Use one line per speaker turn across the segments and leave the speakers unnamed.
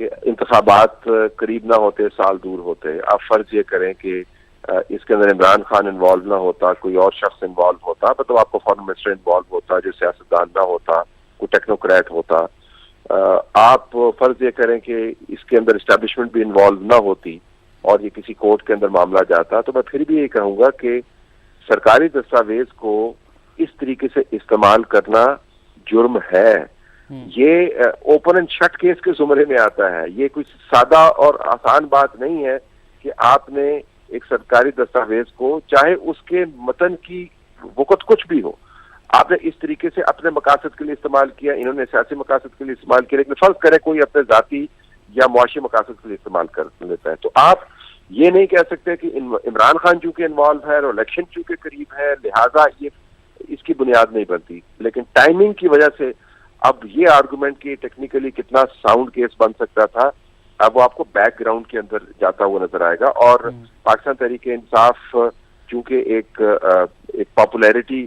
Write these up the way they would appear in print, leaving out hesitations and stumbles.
کہ انتخابات قریب نہ ہوتے، سال دور ہوتے، آپ فرض یہ کریں کہ اس کے اندر عمران خان انوالو نہ ہوتا، کوئی اور شخص انوالو ہوتا، مطلب آپ کو فارن منسٹر انوالو ہوتا جو سیاستدان نہ ہوتا، کوئی ٹیکنوکریٹ ہوتا، آپ فرض یہ کریں کہ اس کے اندر اسٹیبلشمنٹ بھی انوالو نہ ہوتی اور یہ کسی کورٹ کے اندر معاملہ جاتا، تو میں پھر بھی یہ کہوں گا کہ سرکاری دستاویز کو اس طریقے سے استعمال کرنا جرم ہے۔ یہ اوپن اینڈ شٹ کیس کے زمرے میں آتا ہے۔ یہ کوئی سادہ اور آسان بات نہیں ہے کہ آپ نے ایک سرکاری دستاویز کو، چاہے اس کے متن کی وقت کچھ بھی ہو، آپ نے اس طریقے سے اپنے مقاصد کے لیے استعمال کیا، انہوں نے سیاسی مقاصد کے لیے استعمال کیا، لیکن فرض کرے کوئی اپنے ذاتی یا معاشی مقاصد کے لیے استعمال کر لیتا ہے، تو آپ یہ نہیں کہہ سکتے کہ عمران خان چونکہ انوالو ہے اور الیکشن چونکہ قریب ہے لہٰذا یہ اس کی بنیاد نہیں بنتی۔ لیکن ٹائمنگ کی وجہ سے اب یہ آرگومنٹ کہ ٹیکنیکلی کتنا ساؤنڈ کیس بن سکتا تھا، اب وہ آپ کو بیک گراؤنڈ کے اندر جاتا ہوا نظر آئے گا۔ اور پاکستان تحریک انصاف چونکہ ایک پاپولیرٹی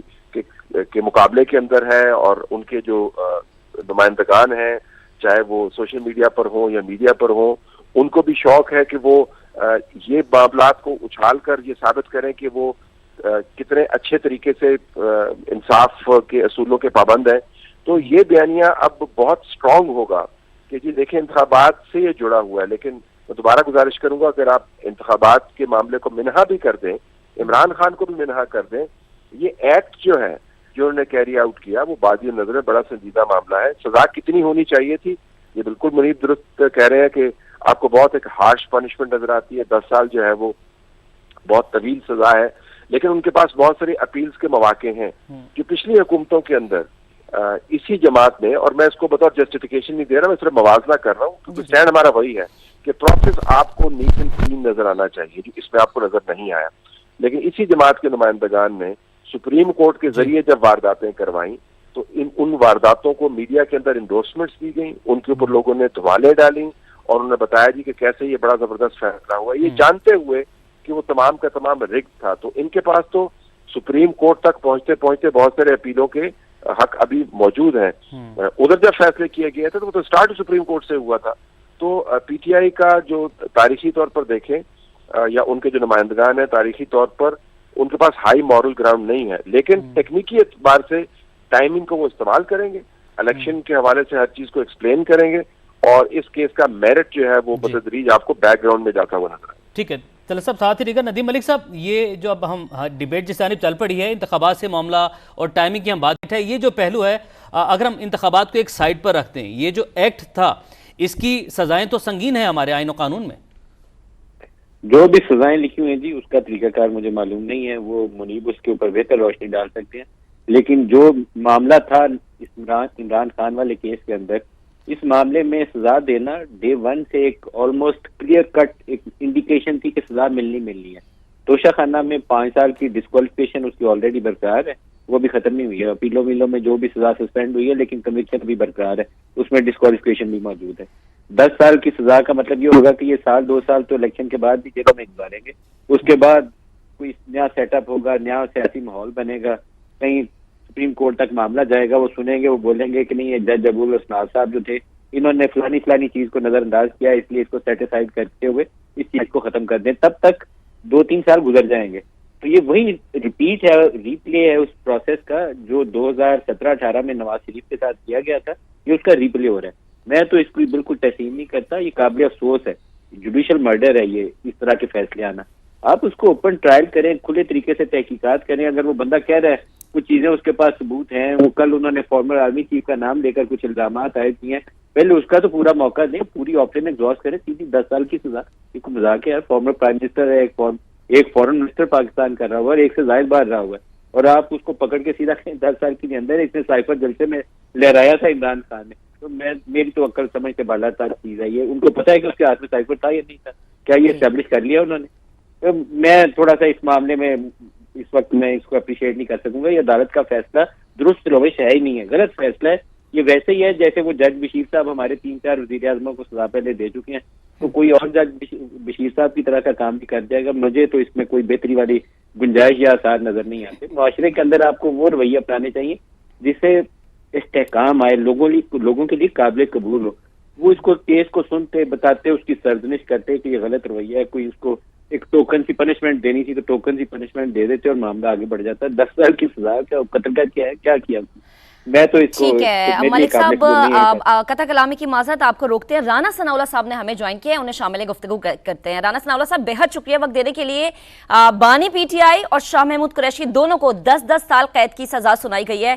کے مقابلے کے اندر ہے، اور ان کے جو نمائندگان ہیں چاہے وہ سوشل میڈیا پر ہوں یا میڈیا پر ہوں، ان کو بھی شوق ہے کہ وہ یہ معاملات کو اچھال کر یہ ثابت کریں کہ وہ کتنے اچھے طریقے سے انصاف کے اصولوں کے پابند ہیں۔ تو یہ بیانیہ اب بہت اسٹرانگ ہوگا کہ جی دیکھیں انتخابات سے یہ جڑا ہوا ہے، لیکن میں دوبارہ گزارش کروں گا اگر آپ انتخابات کے معاملے کو منہا بھی کر دیں، عمران خان کو بھی منہا کر دیں، یہ ایکٹ جو ہے جو انہوں نے کیری آؤٹ کیا وہ بادی نظر بڑا سنجیدہ معاملہ ہے۔ سزا کتنی ہونی چاہیے تھی، یہ بالکل منیب درست کہہ رہے ہیں کہ آپ کو بہت ایک ہارش پنشمنٹ نظر آتی ہے، 10 سال جو ہے وہ بہت طویل سزا ہے، لیکن ان کے پاس بہت ساری اپیلز کے مواقع ہیں جو پچھلی حکومتوں کے اندر اسی جماعت نے، اور میں اس کو بطور جسٹیفیکیشن نہیں دے رہا، میں صرف موازنہ کر رہا ہوں کیونکہ اسٹینڈ ہمارا وہی ہے کہ پروسیس آپ کو نیٹ اینڈ کلین نظر آنا چاہیے، جو اس میں آپ کو نظر نہیں آیا۔ لیکن اسی جماعت کے نمائندگان نے سپریم کورٹ کے ذریعے جب وارداتیں کروائیں تو ان وارداتوں کو میڈیا کے اندر انڈورسمنٹس دی گئیں، ان کے اوپر لوگوں نے دھوالیں ڈالیں اور انہوں نے بتایا جی کہ کیسے یہ بڑا زبردست فیصلہ ہوا، یہ جانتے ہوئے کہ وہ تمام کا تمام رگ تھا۔ تو ان کے پاس تو سپریم کورٹ تک پہنچتے پہنچتے بہت سارے اپیلوں کے حق ابھی موجود ہیں۔ ادھر جب فیصلے کیے گئے تھے تو وہ تو اسٹارٹ سپریم کورٹ سے ہوا تھا۔ تو پی ٹی آئی کا جو تاریخی طور پر دیکھیں یا ان کے جو نمائندگان ہیں تاریخی طور پر ان کے پاس ہائی مورل گراؤنڈ نہیں ہے، لیکن تکنیکی اعتبار سے ٹائمنگ کو وہ استعمال کریں گے، الیکشن کے حوالے سے ہر چیز کو ایکسپلین کریں گے، اور اس کیس کا میرٹ جو ہے وہ بتدریج آپ کو بیک گراؤنڈ میں جاتا ہوا نظر آئے۔
ٹھیک ہے طلعت صاحب، ساتھ ہی رہے گا ندیم ملک صاحب، یہ جو اب ہم ڈیبیٹ جس جانب چل پڑی ہے انتخابات سے معاملہ اور ٹائمنگ کی ہم بات ہے، یہ جو پہلو ہے اگر ہم انتخابات کو ایک سائڈ پر رکھتے ہیں، یہ جو ایکٹ تھا اس کی سزائیں تو سنگین ہیں ہمارے آئین و قانون میں۔
جو بھی سزائیں لکھی ہوئی ہیں جی اس کا طریقہ کار مجھے معلوم نہیں ہے، وہ منیب اس کے اوپر بہتر روشنی ڈال سکتے ہیں، لیکن جو معاملہ تھا عمران خان والے کیس کے اندر، اس معاملے میں سزا دینا ڈے 1 سے ایک آلموسٹ کلیئر کٹ ایک انڈیکیشن تھی کہ سزا ملنی ہے۔ توشہ خانہ میں 5 سال کی ڈسکوالیفیکیشن اس کی آلریڈی برقرار ہے، وہ بھی ختم نہیں ہوئی ہے، اپیلوں میں جو بھی سزا سسپینڈ ہوئی ہے لیکن کنوکشن بھی برقرار ہے، اس میں ڈسکوالیفیکیشن بھی موجود ہے۔ 10 سال کی سزا کا مطلب یہ ہوگا کہ یہ سال 2 سال تو الیکشن کے بعد بھی جیلوں میں گزاریں گے، اس کے بعد کوئی نیا سیٹ اپ ہوگا، نیا سیاسی ماحول بنے گا، کہیں سپریم کورٹ تک معاملہ جائے گا، وہ سنیں گے، وہ بولیں گے کہ نہیں یہ جج ابو الحسناز صاحب جو تھے انہوں نے فلانی چیز کو نظر انداز کیا، اس لیے اس کو سیٹیسفائڈ کرتے ہوئے اس چیز کو ختم کر دیں، تب تک 2-3 سال گزر جائیں گے۔ تو یہ وہی ریپیٹ ہے، ریپلے ہے اس پروسیس کا جو 2017-18 میں نواز شریف کے ساتھ کیا گیا تھا، یہ اس کا ریپلے ہو رہا ہے۔ میں تو اس کو بالکل تسلیم نہیں کرتا، یہ قابل افسوس ہے، جوڈیشل مرڈر ہے یہ، اس طرح کے فیصلے آنا۔ آپ اس کو اوپن ٹرائل کریں، کھلے طریقے سے تحقیقات کریں، اگر وہ بندہ کہہ رہا ہے کچھ چیزیں اس کے پاس ثبوت ہیں، وہ کل انہوں نے فارمر آرمی چیف کا نام لے کر کچھ الزامات عائد کیے ہیں، پہلے اس کا تو پورا موقع دیں، پوری آپشن ایگزاسٹ کریں، سیدھی 10 سال کی سزا، یہ کوئی مذاق ہے یار، فارمر پرائم منسٹر ہے، ایک فورن منسٹر پاکستان کر رہا ہوا ہے، ایک سے زائد بار رہا ہوا ہے، اور آپ اس کو پکڑ کے سیدھا 10 سال کے اندر اس نے سائفر جلسے میں لہرایا تھا عمران خان نے، تو میری تو عقل سمجھ سے بالا تر چیز ہے یہ، ان کو پتا ہے کہ اس کے ہاتھ میں سائفر تھا یا نہیں تھا، کیا یہ اسٹیبلش کر لیا انہوں نے؟ تو میں تھوڑا سا اس معاملے میں اس وقت میں اس کو اپریشیٹ نہیں کر سکوں گا، یہ عدالت کا فیصلہ درست روش ہے ہی نہیں ہے، غلط فیصلہ ہے، یہ ویسے ہی ہے جیسے وہ جج بشیر صاحب ہمارے 3-4 وزیر اعظموں کو سزا پہلے دے چکے ہیں، تو کوئی اور جج بشیر صاحب کی طرح کا کام بھی کر جائے گا، مجھے تو اس میں کوئی بہتری والی گنجائش یا آثار نظر نہیں آتے۔ معاشرے کے اندر آپ کو وہ رویہ اپنانے چاہیے جس سے استحکام آئے، لوگوں کے لیے قابل قبول ہو۔ وہ اس کو کیس کو سنتے بتاتے اس کی سرزنش کرتے کہ یہ غلط رویہ ہے, کوئی اس کو ایک ٹوکن سی پنشمنٹ دینی تھی تو ٹوکن سی پنشمنٹ دے دیتے اور معاملہ آگے بڑھ جاتا ہے. 10 سال کی سزا کیا قتل کا کیا ہے, کیا کیا میں تو اس کو
ٹھیک ہے
میرے
ملک
قابل
صاحب,
قبول نہیں ہے.
قطع کلامی کی معذرت, آپ کو روکتے ہیں. رانا ثناء اللہ صاحب نے ہمیں جوائن کیا ہے, انہیں شامل گفتگو کرتے ہیں. رانا ثناء اللہ صاحب بے حد شکریہ وقت دینے کے لیے. بانی پی ٹی آئی اور شاہ محمود قریشی دونوں کو 10 سال قید کی سزا سنائی گئی ہے.